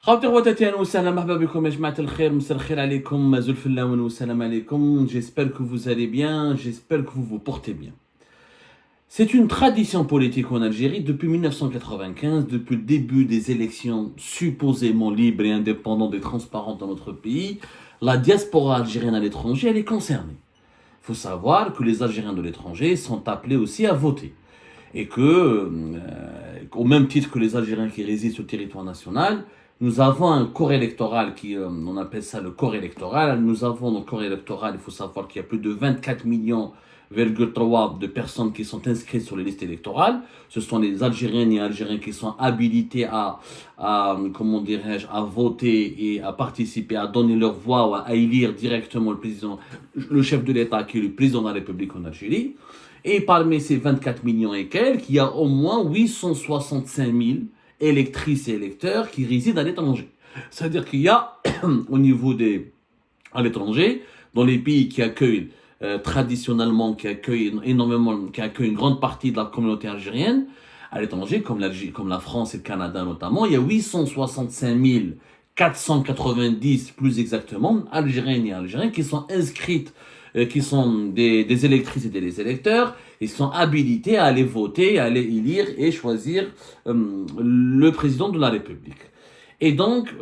خاوتي خواتاتي اهلا وسهلا مرحبا بكم يا جماعة الخير مساء الخير عليكم زلف اللون والسلام عليكم. J'espère que vous allez bien, j'espère que vous vous portez bien. C'est une tradition politique en Algérie depuis 1995, depuis le début des élections supposément libres et indépendantes et transparentes dans notre pays. La diaspora algérienne à l'étranger, elle est concernée. Il faut savoir que les Algériens de l'étranger sont appelés aussi à voter. Et que, au même titre que les Algériens qui résident sur le territoire national, nous avons un corps électoral on appelle ça le corps électoral. Nous avons dans le corps électoral, il faut savoir qu'il y a plus de 24 millions de personnes qui sont inscrites sur les listes électorales. Ce sont les Algériennes et Algériens qui sont habilités comment dirais-je, à voter et à participer, à donner leur voix ou à élire directement le président, le chef de l'État qui est le président de la République en Algérie. Et parmi ces 24 millions et quelques, il y a au moins 865 000 électrices et électeurs qui résident à l'étranger. C'est-à-dire qu'il y a à l'étranger, dans les pays qui accueillent traditionnellement, qui accueillent une grande partie de la communauté algérienne, à l'étranger, comme la France et le Canada notamment, il y a 865 490 plus exactement, Algériennes et Algériens qui sont inscrites, qui sont des électrices et des électeurs, ils sont habilités à aller voter, à aller élire et choisir le président de la République. Et donc,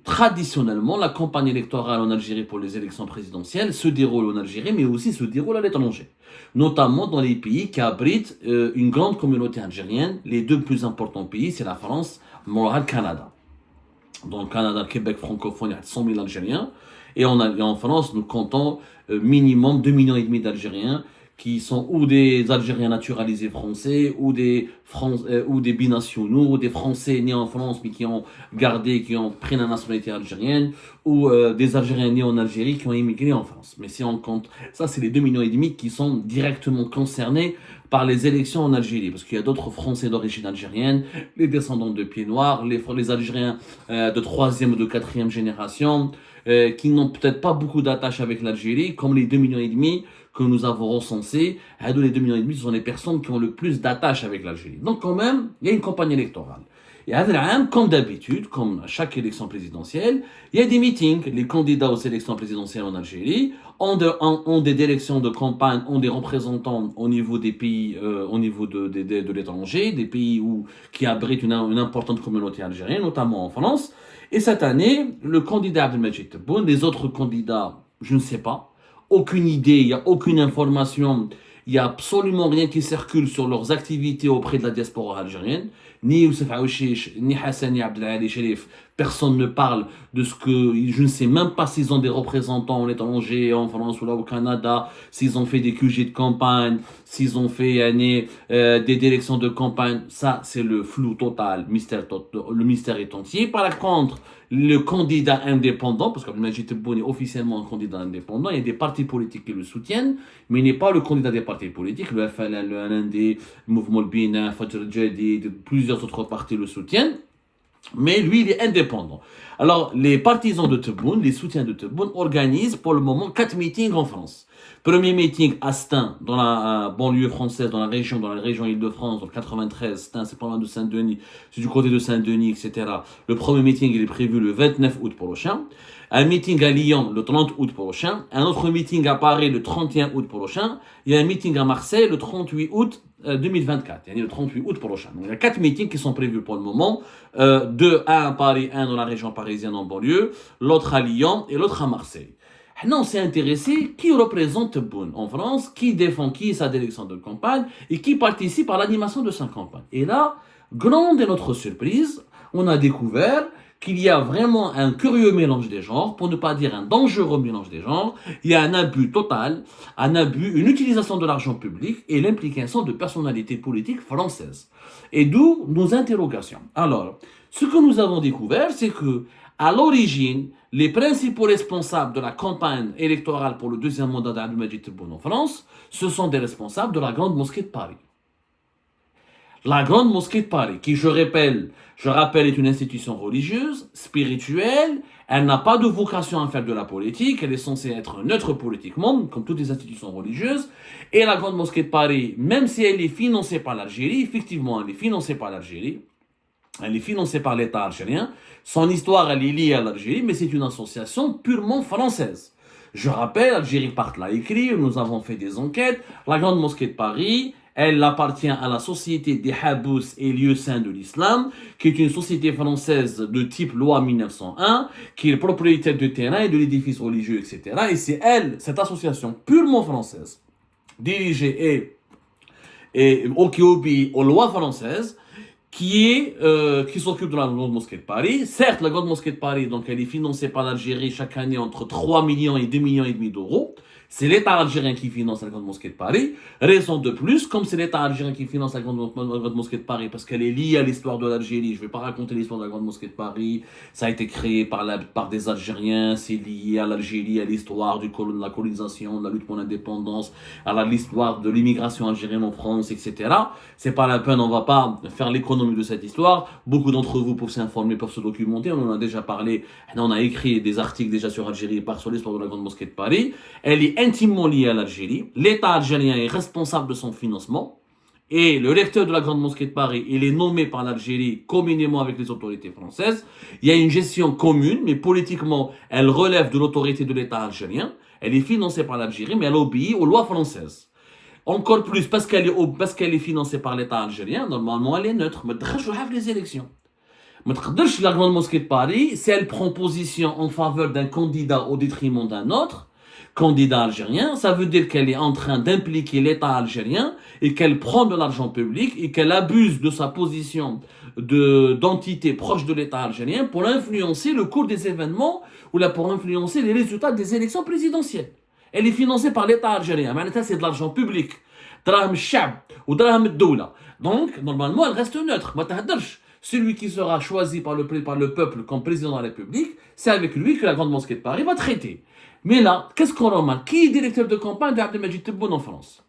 traditionnellement, la campagne électorale en Algérie pour les élections présidentielles se déroule en Algérie, mais aussi se déroule à l'étranger, notamment dans les pays qui abritent une grande communauté algérienne. Les deux plus importants pays, c'est la France, mais le Canada. Dans le Canada, le Québec francophone, il y a 100 000 Algériens. Et en France, nous comptons minimum 2,5 millions d'Algériens qui sont ou des Algériens naturalisés français, ou des binationaux, ou des Français nés en France mais qui ont pris la nationalité algérienne, ou des Algériens nés en Algérie qui ont immigré en France. Mais si on compte, ça c'est les 2,5 millions qui sont directement concernés par les élections en Algérie, parce qu'il y a d'autres Français d'origine algérienne, les descendants de Pieds Noirs, les Algériens de 3e ou de 4e génération, qui n'ont peut-être pas beaucoup d'attache avec l'Algérie, comme les 2,5 millions que nous avons recensés. Les 2,5 millions, ce sont les personnes qui ont le plus d'attache avec l'Algérie. Donc quand même, il y a une campagne électorale. Et comme d'habitude, comme à chaque élection présidentielle, il y a des meetings. Les candidats aux élections présidentielles en Algérie ont des élections de campagne, ont des représentants au niveau des pays, au niveau de l'étranger, des pays qui abritent une importante communauté algérienne, notamment en France. Et cette année, le candidat Abdelmadjid Tebboune, les autres candidats, je ne sais pas, aucune idée, il n'y a aucune information, il n'y a absolument rien qui circule sur leurs activités auprès de la diaspora algérienne. Ni Youssef Aouchiche, ni Hassan, ni Abdelali Sherif, personne ne parle de ce que... Je ne sais même pas s'ils ont des représentants en étranger, en France ou là au Canada, s'ils ont fait des QG de campagne, s'ils ont fait des élections de campagne. Ça, c'est le flou total, le mystère est entier. Par contre, le candidat indépendant, parce qu'Abdelmadjid Tebboune est officiellement un candidat indépendant, il y a des partis politiques qui le soutiennent, mais il n'est pas le candidat des partis politiques. Le FLN, le LND, le Mouvement Le Bina, Fajr Jadid, plusieurs autres partis le soutiennent. Mais lui, il est indépendant. Alors, les partisans de Tebboune, les soutiens de Tebboune, organisent pour le moment 4 meetings en France. Premier meeting à Stein, dans la banlieue française, dans la région Île-de-France, dans le 93. Stein, c'est pas loin de Saint-Denis, c'est du côté de Saint-Denis, etc. Le premier meeting, il est prévu le 29 août prochain. Un meeting à Lyon le 30 août prochain. Un autre meeting à Paris le 31 août prochain. Il y a un meeting à Marseille le 38 août 2024. Il y a le 38 août prochain. Donc, il y a 4 meetings qui sont prévus pour le moment. Un à Paris, un dans la région parisienne en banlieue, l'autre à Lyon et l'autre à Marseille. Nous, on s'est intéressé qui représente Tebboune en France, qui défend sa élection de campagne et qui participe à l'animation de sa campagne. Et là, grande est notre surprise, on a découvert qu'il y a vraiment un curieux mélange des genres, pour ne pas dire un dangereux mélange des genres. Il y a un abus total, une utilisation de l'argent public et l'implication de personnalités politiques françaises. Et d'où nos interrogations. Alors, ce que nous avons découvert, c'est que à l'origine, les principaux responsables de la campagne électorale pour le deuxième mandat d'Abdelmadjid Tebboune en France, ce sont des responsables de la Grande Mosquée de Paris. La Grande Mosquée de Paris, qui, je rappelle, est une institution religieuse, spirituelle, elle n'a pas de vocation à faire de la politique, elle est censée être neutre politiquement, comme toutes les institutions religieuses, et la Grande Mosquée de Paris, même si elle est financée par l'Algérie, effectivement elle est financée par l'Algérie, Elle est financée par l'État algérien. Son histoire, elle est liée à l'Algérie, mais c'est une association purement française. Je rappelle, Algérie Part l'a écrit, nous avons fait des enquêtes. La Grande Mosquée de Paris, elle appartient à la Société des Habous et lieux saints de l'islam, qui est une société française de type loi 1901, qui est propriétaire de terrain et de l'édifice religieux, etc. Et c'est elle, cette association purement française, dirigée qui obéit aux lois françaises, qui s'occupe de la Grande Mosquée de Paris. Certes, la Grande Mosquée de Paris, donc, elle est financée par l'Algérie chaque année entre 3 millions et 2 millions et demi d'euros. C'est l'État algérien qui finance la Grande Mosquée de Paris. Raison de plus, comme c'est l'État algérien qui finance la Grande Mosquée de Paris, parce qu'elle est liée à l'histoire de l'Algérie, je ne vais pas raconter l'histoire de la Grande Mosquée de Paris, ça a été créé par des Algériens, c'est lié à l'Algérie, à l'histoire de la colonisation, de la lutte pour l'indépendance, à l'histoire de l'immigration algérienne en France, etc. C'est pas la peine, on va pas faire l'économie de cette histoire. Beaucoup d'entre vous peuvent s'informer, peuvent se documenter, on en a déjà parlé, on a écrit des articles déjà sur Algérie, sur l'histoire de la Grande Mosquée de Paris. Elle est intimement liée à l'Algérie. L'État algérien est responsable de son financement. Et le recteur de la Grande Mosquée de Paris, il est nommé par l'Algérie communément avec les autorités françaises. Il y a une gestion commune, mais politiquement, elle relève de l'autorité de l'État algérien. Elle est financée par l'Algérie, mais elle obéit aux lois françaises. Encore plus, parce qu'elle est financée par l'État algérien, normalement, elle est neutre. Mais je have les élections. La Grande Mosquée de Paris, si elle prend position en faveur d'un candidat au détriment d'un autre, candidat algérien, ça veut dire qu'elle est en train d'impliquer l'État algérien et qu'elle prend de l'argent public et qu'elle abuse de sa position d'entité proche de l'État algérien pour influencer le cours des événements ou là pour influencer les résultats des élections présidentielles. Elle est financée par l'État algérien. Mais c'est de l'argent public. Draham Shab ou Draham Doula. Donc, normalement, elle reste neutre. Celui qui sera choisi par le peuple comme président de la République, c'est avec lui que la Grande Mosquée de Paris va traiter. Mais là, qu'est-ce qu'on remarque? Qui est directeur de campagne d'Abdelmajid Tebboune en France?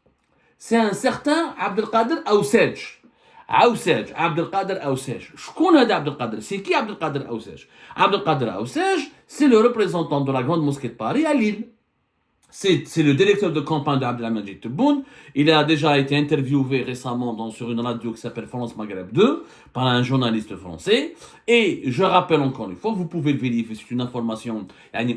C'est un certain Abdelkader Aoussej. Abdelkader Aoussej. Je connais Abdelkader. C'est qui Abdelkader Aoussej? Abdelkader Aoussej, c'est le représentant de la Grande Mosquée de Paris à Lille. C'est le directeur de campagne d'Abdelmajid Tebboune. Il a déjà été interviewé récemment sur une radio qui s'appelle France Maghreb 2 par un journaliste français. Et je rappelle encore une fois, vous pouvez le vérifier, c'est une information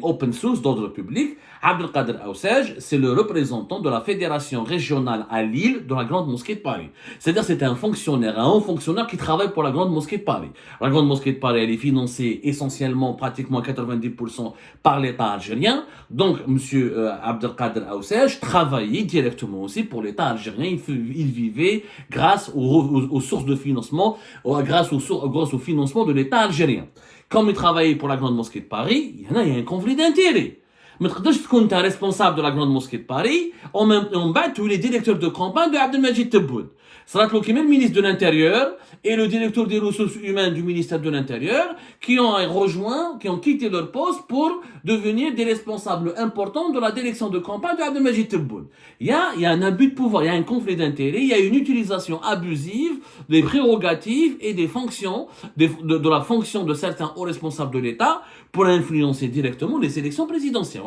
open source d'ordre public. Abdelkader Aoussej, c'est le représentant de la fédération régionale à Lille de la Grande Mosquée de Paris. C'est-à-dire c'est un haut fonctionnaire qui travaille pour la Grande Mosquée de Paris. La Grande Mosquée de Paris, elle est financée essentiellement, pratiquement 90% par l'État algérien. Donc, monsieur Abdelkader Aoussej travaillait directement aussi pour l'État algérien. Il vivait grâce aux sources de financement, grâce au financement de l'État algérien. Comme il travaillait pour la Grande Mosquée de Paris, il y a un conflit d'intérêts. Mais tu es responsable de la Grande Mosquée de Paris, en bas, tu es le directeur de campagne de Abdelmajid Tebboune. Ça va être le ministre de l'Intérieur et le directeur des ressources humaines du ministère de l'Intérieur qui ont quitté leur poste pour devenir des responsables importants de la direction de campagne de Abdelmajid Tebboune. Il y a un abus de pouvoir, il y a un conflit d'intérêts, il y a une utilisation abusive des prérogatives et des fonctions, de la fonction de certains hauts responsables de l'État pour influencer directement les élections présidentielles.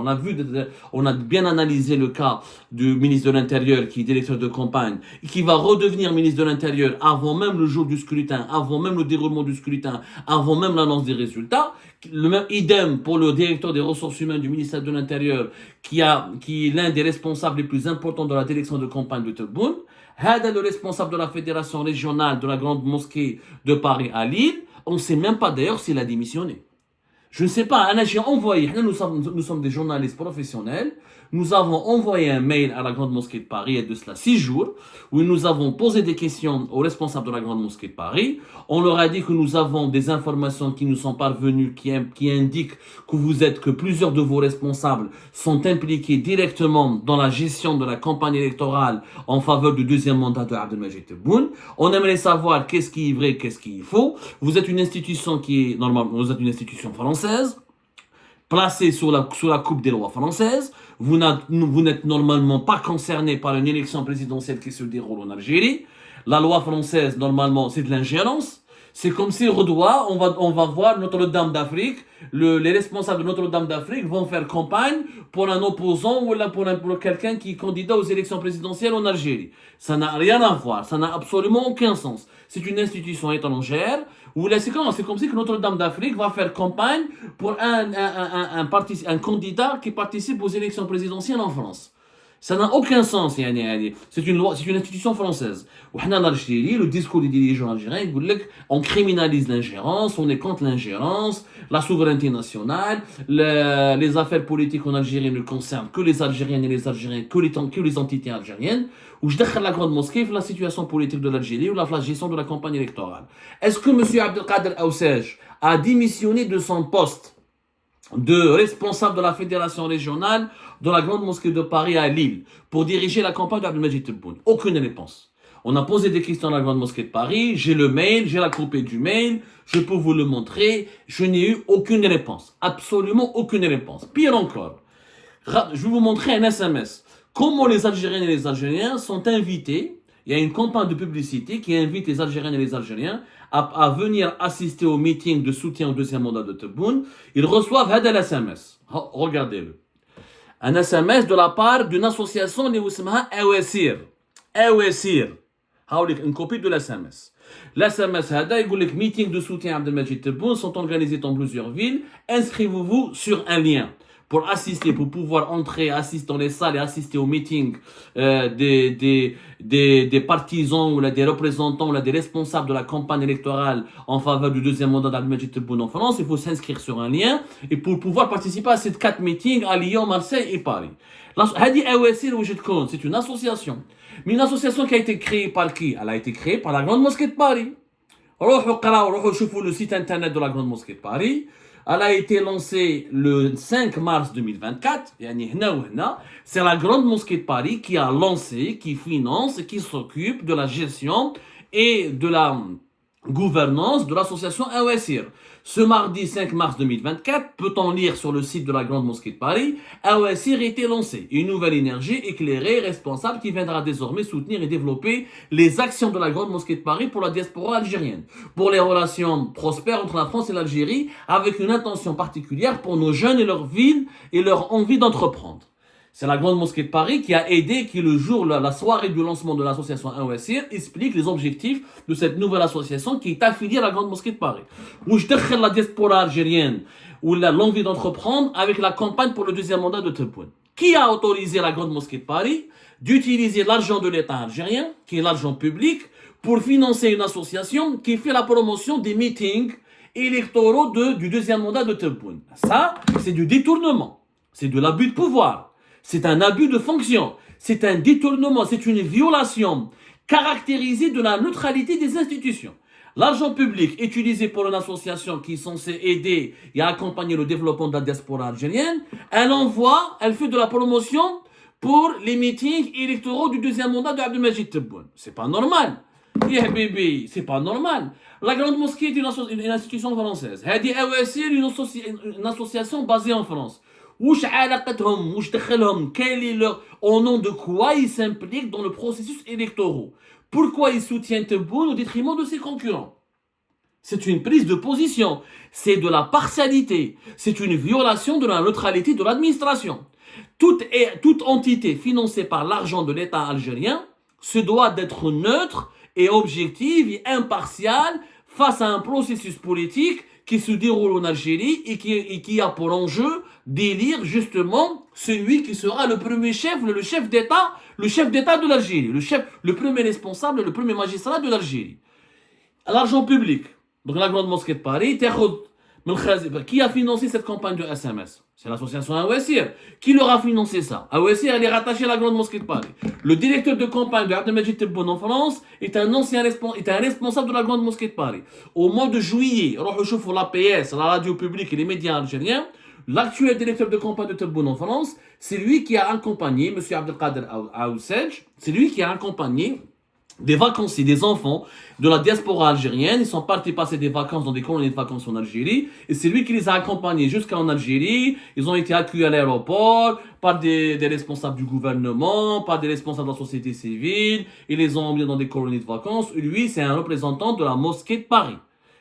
On a bien analysé le cas du ministre de l'Intérieur qui est directeur de campagne et qui va redevenir ministre de l'Intérieur avant même le jour du scrutin, avant même le déroulement du scrutin, avant même l'annonce des résultats. Le même idem pour le directeur des ressources humaines du ministère de l'Intérieur qui est l'un des responsables les plus importants de la direction de campagne de Tebboune. Hada, le responsable de la fédération régionale de la Grande Mosquée de Paris à Lille. On ne sait même pas d'ailleurs s'il a démissionné. Je ne sais pas, j'ai envoyé, nous sommes des journalistes professionnels, nous avons envoyé un mail à la Grande Mosquée de Paris il y a de cela 6 jours, où nous avons posé des questions aux responsables de la Grande Mosquée de Paris. On leur a dit que nous avons des informations qui nous sont parvenues, qui indiquent que plusieurs de vos responsables sont impliqués directement dans la gestion de la campagne électorale en faveur du deuxième mandat de Abdelmajid Tebboune. On aimerait savoir qu'est-ce qui est vrai, qu'est-ce qui est faux. Vous êtes une institution vous êtes une institution française, placée sous la coupe des lois françaises. Vous n'êtes normalement pas concerné par une élection présidentielle qui se déroule en Algérie. La loi française, normalement, c'est de l'ingérence. C'est comme si on va voir Notre-Dame d'Afrique, les responsables de Notre-Dame d'Afrique vont faire campagne pour un opposant ou pour quelqu'un qui est candidat aux élections présidentielles en Algérie. Ça n'a rien à voir, ça n'a absolument aucun sens. C'est une institution étrangère Ou là, c'est comme si que Notre-Dame d'Afrique va faire campagne pour un candidat qui participe aux élections présidentielles en France. Ça n'a aucun sens. C'est une loi, c'est une institution française. Le discours des dirigeants algériens, on criminalise l'ingérence, on est contre l'ingérence, la souveraineté nationale, les affaires politiques en Algérie ne concernent que les Algériennes et les Algériens, que les entités algériennes. Où je déclare la grande mosquée la situation politique de l'Algérie ou la gestion de la campagne électorale. Est-ce que M. Abdelkader Aoussej a démissionné de son poste de responsable de la fédération régionale de la grande mosquée de Paris à Lille pour diriger la campagne d'Abdelmajid Tebboune? Aucune réponse. On a posé des questions à la grande mosquée de Paris, j'ai le mail, j'ai la copie du mail, je peux vous le montrer, je n'ai eu aucune réponse. Absolument aucune réponse. Pire encore, je vais vous montrer un SMS. Comment les Algériennes et les Algériens sont invités, il y a une campagne de publicité qui invite les Algériennes et les Algériens à venir assister au meeting de soutien au deuxième mandat de Tebboune. Ils reçoivent un SMS. Regardez-le. Un SMS de la part d'une association qui s'appelle Awasir. Awasir. Une copie de l'SMS. L'SMS, il dit que les meetings de soutien à Abdelmajid Tebboune sont organisés dans plusieurs villes. Inscrivez-vous sur un lien pour assister, pour pouvoir entrer, assister dans les salles et assister aux meetings des partisans ou là, des représentants ou là, des responsables de la campagne électorale en faveur du deuxième mandat d'Abdelmajid Tebboune en France. Il faut s'inscrire sur un lien et pour pouvoir participer à ces 4 meetings à Lyon, Marseille et Paris. C'est une association. Mais une association qui a été créée par qui? Elle a été créée par la Grande Mosquée de Paris. Le site internet de la Grande Mosquée de Paris. Elle a été lancée le 5 mars 2024. C'est la Grande Mosquée de Paris qui a lancé, qui finance et qui s'occupe de la gestion et de la gouvernance de l'association Awasir. Ce mardi 5 mars 2024, peut-on lire sur le site de la Grande Mosquée de Paris, Awasir a été lancé, une nouvelle énergie éclairée, responsable, qui viendra désormais soutenir et développer les actions de la Grande Mosquée de Paris pour la diaspora algérienne, pour les relations prospères entre la France et l'Algérie, avec une intention particulière pour nos jeunes et leur ville et leur envie d'entreprendre. C'est la Grande Mosquée de Paris qui a aidé, qui le jour, la soirée du lancement de l'association Awasir, explique les objectifs de cette nouvelle association qui est affiliée à la Grande Mosquée de Paris. Où je décris la diaspora algérienne, ou l'envie d'entreprendre avec la campagne pour le deuxième mandat de Tebboune. Qui a autorisé la Grande Mosquée de Paris d'utiliser l'argent de l'État algérien, qui est l'argent public, pour financer une association qui fait la promotion des meetings électoraux du deuxième mandat de Tebboune? Ça, c'est du détournement. C'est de l'abus de pouvoir. C'est un abus de fonction, c'est un détournement, c'est une violation caractérisée de la neutralité des institutions. L'argent public utilisé pour une association qui est censée aider et accompagner le développement de la diaspora algérienne, elle fait de la promotion pour les meetings électoraux du deuxième mandat d'Abdelmajid Tebboune. C'est pas normal. Bébé, c'est pas normal. La Grande Mosquée est une institution française. Hadi Awasir, une association basée en France. Au nom de quoi ils s'impliquent dans le processus électoral? Pourquoi ils soutiennent Tebboune au détriment de ses concurrents? C'est une prise de position, c'est de la partialité, c'est une violation de la neutralité de l'administration. Toute entité financée par l'argent de l'État algérien se doit d'être neutre et objective et impartiale face à un processus politique qui se déroule en Algérie et qui a pour enjeu d'élire justement celui qui sera le premier chef, le chef d'État de l'Algérie, le premier responsable, le premier magistrat de l'Algérie. L'argent public, donc la Grande Mosquée de Paris, qui a financé cette campagne de SMS? C'est l'association Awasir. Qui leur a financé ça? Awasir, elle est rattachée à la Grande Mosquée de Paris. Le directeur de campagne de Abdelmajid Tebboune en France est un responsable de la Grande Mosquée de Paris. Au mois de juillet, l'APS, la radio publique et les médias algériens, l'actuel directeur de campagne de Tebboune en France, c'est lui qui a accompagné, M. Abdelkader Aoussej, c'est lui qui a accompagné des vacanciers, des enfants de la diaspora algérienne. Ils sont partis passer des vacances dans des colonies de vacances en Algérie. Et c'est lui qui les a accompagnés jusqu'en Algérie. Ils ont été accueillis à l'aéroport par des responsables du gouvernement, par des responsables de la société civile. Ils les ont emmenés dans des colonies de vacances. Lui, c'est un représentant de la mosquée de Paris.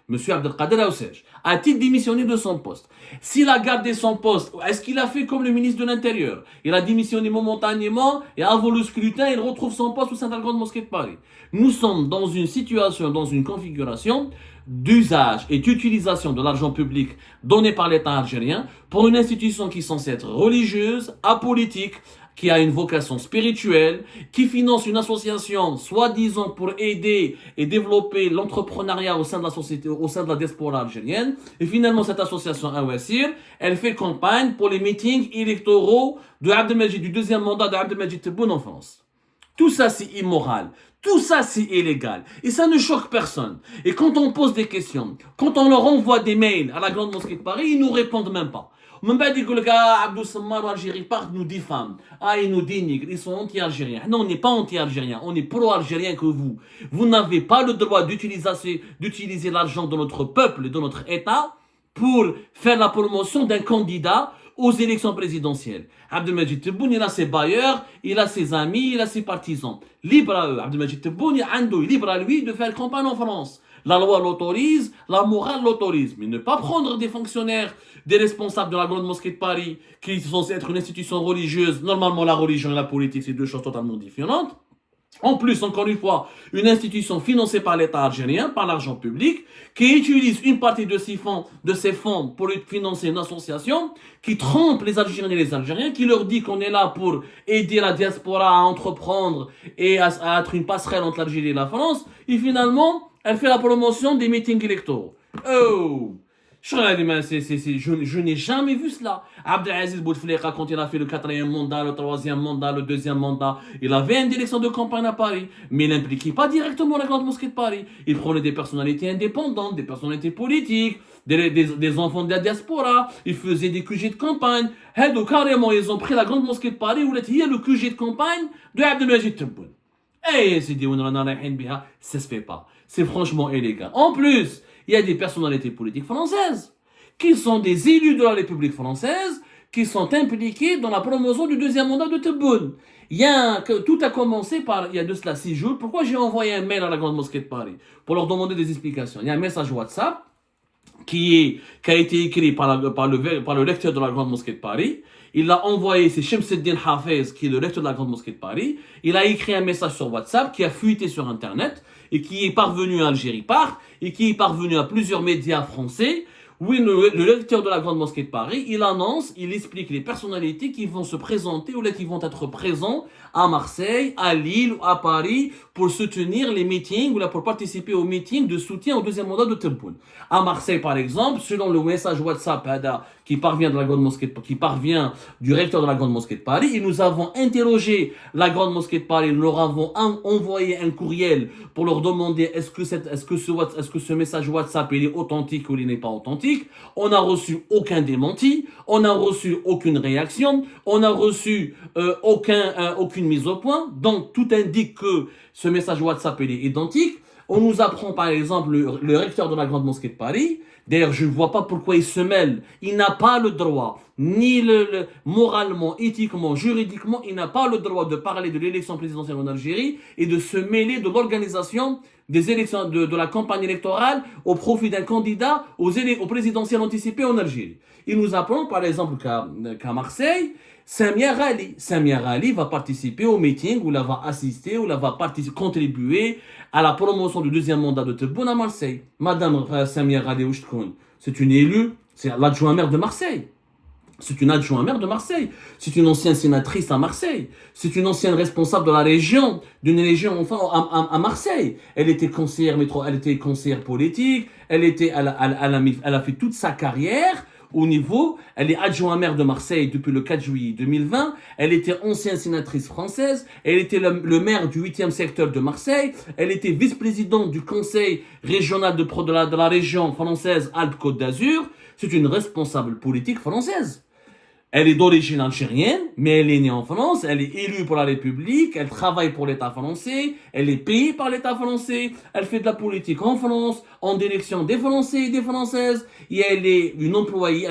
Monsieur Abdelkader Aoussej a-t-il démissionné de son poste? S'il a gardé son poste, est-ce qu'il a fait comme le ministre de l'Intérieur? Il a démissionné momentanément et avant le scrutin, il retrouve son poste au sein de la Grande Mosquée de Paris. Nous sommes dans une situation, dans une configuration d'usage et d'utilisation de l'argent public donné par l'État algérien pour une institution qui est censée être religieuse, apolitique, qui a une vocation spirituelle, qui finance une association soi-disant pour aider et développer l'entrepreneuriat au sein de la société, au sein de la diaspora algérienne. Et finalement, cette association Awassir, elle fait campagne pour les meetings électoraux de Abdelmajid, du deuxième mandat de Abdelmajid Tebboune en France. Tout ça, c'est immoral. Tout ça, c'est illégal. Et ça ne choque personne. Et quand on pose des questions, quand on leur envoie des mails à la Grande Mosquée de Paris, ils nous répondent même pas. Même pas dit que le gars Abdou Sammar ou Algérie part nous diffame. Ah, ils nous dénigrent. Ils sont anti-algériens. Non, on n'est pas anti-algériens. On est pro-algériens que vous. Vous n'avez pas le droit d'utiliser l'argent de notre peuple et de notre État pour faire la promotion d'un candidat aux élections présidentielles. Abdelmajid Tebboune, il a ses bailleurs, il a ses amis, il a ses partisans. Libre à eux. Abdelmajid Tebboune, libre à lui de faire campagne en France. La loi l'autorise, la morale l'autorise. Mais ne pas prendre des fonctionnaires, des responsables de la Grande Mosquée de Paris, qui sont censés être une institution religieuse. Normalement, la religion et la politique, c'est deux choses totalement différentes. En plus, encore une fois, une institution financée par l'État algérien, par l'argent public, qui utilise une partie de ces fonds pour financer une association qui trompe les Algériens et les Algériens, qui leur dit qu'on est là pour aider la diaspora à entreprendre et à être une passerelle entre l'Algérie et la France. Et finalement, elle fait la promotion des meetings électoraux. Oh! Je n'ai jamais vu cela. Abdelaziz Bouteflika, quand il a fait le 4e mandat, le 3e mandat, le 2e mandat, il avait une direction de campagne à Paris, mais il n'impliquait pas directement la Grande Mosquée de Paris. Il prenait des personnalités indépendantes, des personnalités politiques, des enfants de la diaspora, il faisait des QG de campagne. Et donc, carrément, ils ont pris la Grande Mosquée de Paris où il y a le QG de campagne de Abdelmajid Tebboune. Et c'est dit, ça se fait pas. C'est franchement illégal. En plus, il y a des personnalités politiques françaises qui sont des élus de la République française qui sont impliqués dans la promotion du deuxième mandat de Tebboune. Tout a commencé il y a de cela 6 jours. Pourquoi j'ai envoyé un mail à la Grande Mosquée de Paris pour leur demander des explications? Il y a un message WhatsApp qui a été écrit par le lecteur de la Grande Mosquée de Paris. Il l'a envoyé, c'est Shamseddin Hafez, qui est le lecteur de la Grande Mosquée de Paris. Il a écrit un message sur WhatsApp qui a fuité sur Internet et qui est parvenu à Algérie Part et qui est parvenu à plusieurs médias français. Oui, le lecteur de la Grande Mosquée de Paris, il explique les personnalités qui vont se présenter ou qui vont être présents à Marseille, à Lille, à Paris, pour soutenir les meetings ou pour participer aux meetings de soutien au deuxième mandat de Tebboune. À Marseille, par exemple, selon le message WhatsApp qui parvient de la Grande Mosquée, qui parvient du recteur de la Grande Mosquée de Paris, et nous avons interrogé la Grande Mosquée de Paris, nous leur avons envoyé un courriel pour leur demander est-ce que ce message WhatsApp il est authentique ou il n'est pas authentique. On n'a reçu aucun démenti, on n'a reçu aucune réaction, on n'a reçu aucune mise au point. Donc tout indique que ce message WhatsApp il est identique. On nous apprend par exemple le recteur de la Grande Mosquée de Paris. D'ailleurs, je ne vois pas pourquoi il se mêle. Il n'a pas le droit, ni moralement, éthiquement, juridiquement, il n'a pas le droit de parler de l'élection présidentielle en Algérie et de se mêler de l'organisation des élections, de la campagne électorale au profit d'un candidat aux présidentielles anticipées en Algérie. Il nous apprend par exemple qu'à Marseille, Samia Ghali va participer au meeting, ou la va assister, ou la va contribuer à la promotion du deuxième mandat de Tebboune à Marseille. Madame Samia Ghali Ouchkoun, c'est une élue, c'est l'adjoint maire de Marseille. C'est une adjointe maire de Marseille. C'est une ancienne sénatrice à Marseille. C'est une ancienne responsable de la région, d'une région enfin à Marseille. Elle était conseillère politique. Elle a fait toute sa carrière elle est adjointe maire de Marseille depuis le 4 juillet 2020. Elle était ancienne sénatrice française. Elle était le maire du 8e secteur de Marseille. Elle était vice-présidente du conseil régional de la région française Alpes-Côte d'Azur. C'est une responsable politique française. Elle est d'origine algérienne, mais elle est née en France, elle est élue pour la République, elle travaille pour l'État français, elle est payée par l'État français, elle fait de la politique en France, en direction des Français et des Françaises, et elle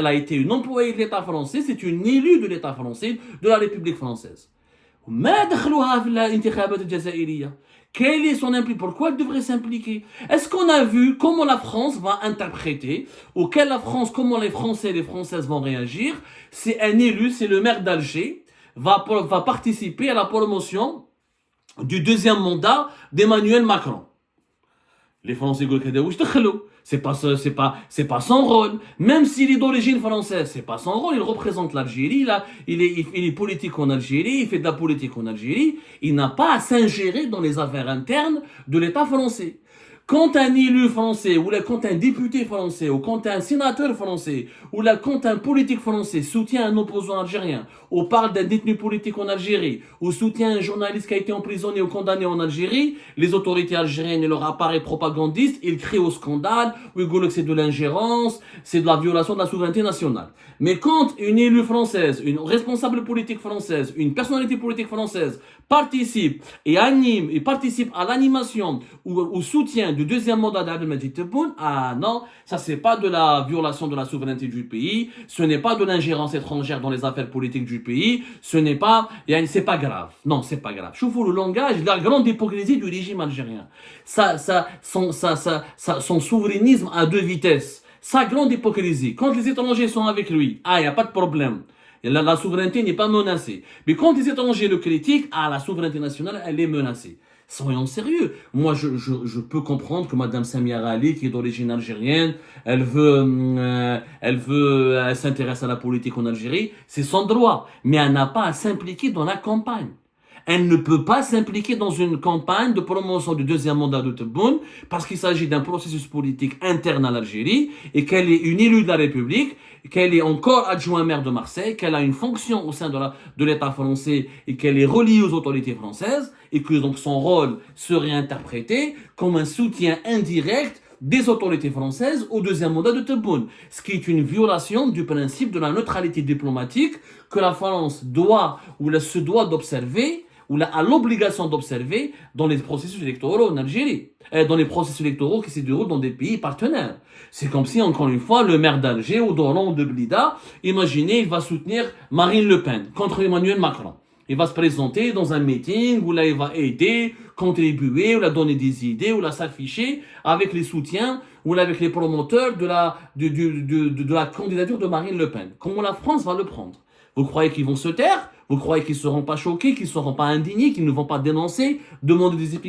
a été une employée de l'État français, c'est une élue de l'État français, de la République française. Quelle est son implication? Pourquoi elle devrait s'impliquer? Est-ce qu'on a vu comment la France va interpréter, comment les Français et les Françaises vont réagir? C'est un élu, c'est le maire d'Alger, va participer à la promotion du deuxième mandat d'Emmanuel Macron. Les Français disent C'est pas son rôle. Même s'il est d'origine française, c'est pas son rôle. Il représente l'Algérie, là. Il est politique en Algérie, il fait de la politique en Algérie. Il n'a pas à s'ingérer dans les affaires internes de l'État français. Quand un élu français, ou là, quand un député français, ou quand un sénateur français, ou là, quand un politique français soutient un opposant algérien, ou parle d'un détenu politique en Algérie, ou soutient un journaliste qui a été emprisonné ou condamné en Algérie, les autorités algériennes et leur appareil propagandiste, ils crient au scandale, ou ils disent que c'est de l'ingérence, c'est de la violation de la souveraineté nationale. Mais quand une élue française, une responsable politique française, une personnalité politique française participe et anime, et participe à l'animation ou au soutien du deuxième mandat d'Abdelmadjid Tebboune, ah non, ça c'est pas de la violation de la souveraineté du pays, ce n'est pas de l'ingérence étrangère dans les affaires politiques du pays, ce n'est pas, c'est pas grave. Non, c'est pas grave. Je vous le langage, la grande hypocrisie du régime algérien. Son souverainisme à deux vitesses. Sa grande hypocrisie. Quand les étrangers sont avec lui, il n'y a pas de problème. La souveraineté n'est pas menacée. Mais quand les étrangers le critiquent, la souveraineté nationale, elle est menacée. Soyons sérieux. Moi, je peux comprendre que Madame Samia Ghali, qui est d'origine algérienne, elle s'intéresse à la politique en Algérie. C'est son droit. Mais elle n'a pas à s'impliquer dans la campagne. Elle ne peut pas s'impliquer dans une campagne de promotion du deuxième mandat de Tebboune parce qu'il s'agit d'un processus politique interne à l'Algérie et qu'elle est une élue de la République, qu'elle est encore adjoint maire de Marseille, qu'elle a une fonction au sein de l'État français et qu'elle est reliée aux autorités françaises et que donc son rôle serait interprété comme un soutien indirect des autorités françaises au deuxième mandat de Tebboune, ce qui est une violation du principe de la neutralité diplomatique que la France doit ou se doit d'observer ou a l'obligation d'observer dans les processus électoraux en Algérie, dans les processus électoraux qui se déroulent dans des pays partenaires. C'est comme si, encore une fois, le maire d'Alger ou d'Oran ou de Blida, imaginez, il va soutenir Marine Le Pen contre Emmanuel Macron. Il va se présenter dans un meeting où là, il va aider, contribuer, ou là, donner des idées, ou là, s'afficher avec les soutiens, ou là, avec les promoteurs de la candidature de Marine Le Pen. Comment la France va le prendre? Vous croyez qu'ils vont se taire? Vous croyez qu'ils ne seront pas choqués, qu'ils ne seront pas indignés, qu'ils ne vont pas dénoncer, demander des explications?